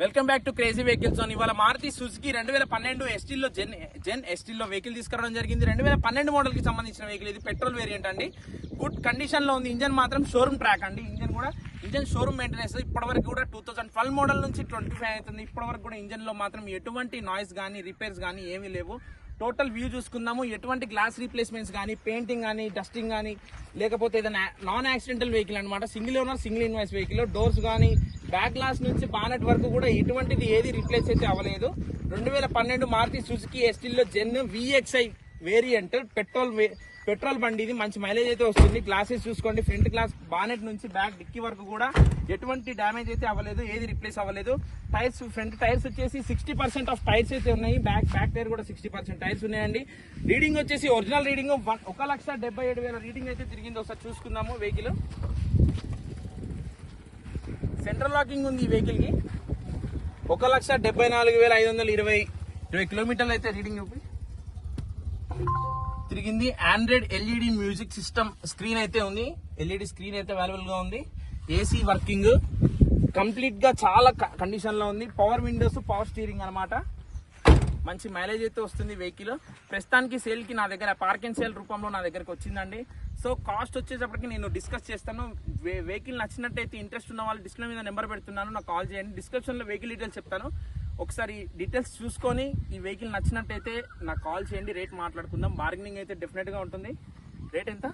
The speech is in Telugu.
Welcome back to crazy vehicles zone. ఇవాళ మారుతి సుజుకి 2012 ఎస్టీల్లో జెన్ ఎస్టీల్లో వెహికల్ తీసుకురావడం జరిగింది. 2012 మోడల్ కి సంబంధించిన వెహికల్. ఇది పెట్రోల్ వేరియంట్ అండి. గుడ్ కండిషన్ లో ఉంది. ఇంజన్ మాత్రం షోరూమ్ ట్రాక్ అండి. Engine showroom maintenance. ఇప్పటివరకు కూడా 2012 మోడల్ నుంచి 25 అవుతుంది. ఇప్పటివరకు కూడా ఇంజన్ లో మాత్రం ఎటువంటి నాయిస్ కానీ రిపేర్స్ కానీ ఏమీ లేవు. టోటల్ వ్యూ చూసుకుందాము. ఎటువంటి గ్లాస్ రీప్లేస్మెంట్స్ కానీ, పెయింటింగ్ కానీ, డస్టింగ్ కానీ, లేకపోతే ఏదైనా నాన్ యాక్సిడెంటల్ వెహికల్ అనమాట. Single owner single invoice vehicle. Doors కానీ, బ్యాక్ గ్లాస్ నుంచి బానెట్ వరకు కూడా ఎటువంటిది ఏది రిప్లేస్ అయితే అవ్వలేదు. 2012 Maruti Suzuki Estilo Zen VXI variant petrol బండి. ఇది మంచి మైలేజ్ అయితే వస్తుంది. గ్లాసెస్ చూసుకోండి. ఫ్రంట్ గ్లాస్ బానెట్ నుంచి బ్యాక్ డిక్కీ వరకు కూడా ఎటువంటి డ్యామేజ్ అయితే అవ్వలేదు, ఏది రిప్లేస్ అవ్వలేదు. టైర్స్, ఫ్రంట్ టైర్స్ వచ్చేసి 60% ఆఫ్ టైర్స్ అయితే ఉన్నాయి. బ్యాక్ టైర్ కూడా 60% టైర్స్ ఉన్నాయండి. రీడింగ్ వచ్చేసి ఒరిజినల్ రీడింగ్ 1,77,000 రీడింగ్ అయితే తిరిగింది. ఒకసారి చూసుకుందాము. వెహికల్ సెంట్రల్ లాకింగ్ ఉంది. ఈ వెహికల్ కి 1,74,520 కిలోమీటర్లు అయితే రీడింగ్ తిరిగింది. Android LED music system screen అయితే ఉంది. LED స్క్రీన్ అయితే అవైలబుల్ గా ఉంది. AC వర్కింగ్ కంప్లీట్ గా చాలా కండిషన్ లో ఉంది. పవర్ విండోస్, పవర్ స్టీరింగ్ అనమాట. మంచి మైలేజ్ అయితే వస్తుంది వెహికల్. ప్రస్తుతానికి సేల్ కి నా దగ్గర పార్క్ అండ్ సేల్ రూపంలో నా దగ్గరకు వచ్చిందండి. సో కాస్ట్ వచ్చేటప్పటికి నేను డిస్కస్ చేస్తాను. వెహికల్ నచ్చినట్టయితే ఇంట్రెస్ట్ ఉన్న వాళ్ళు డిస్ప్లే మీద నెంబర్ పెడుతున్నాను, నాకు కాల్ చేయండి. డిస్క్రిప్షన్ లో వెహికల్ డీటెయిల్స్ చెప్తాను. ఒకసారి డీటెయిల్స్ చూసుకొని ఈ వెహికల్ నచ్చినట్టయితే నాకు కాల్ చేయండి. రేట్ మాట్లాడుకుందాం. బార్గెనింగ్ అయితే డెఫినెట్ గా ఉంటుంది. రేట్ ఎంత?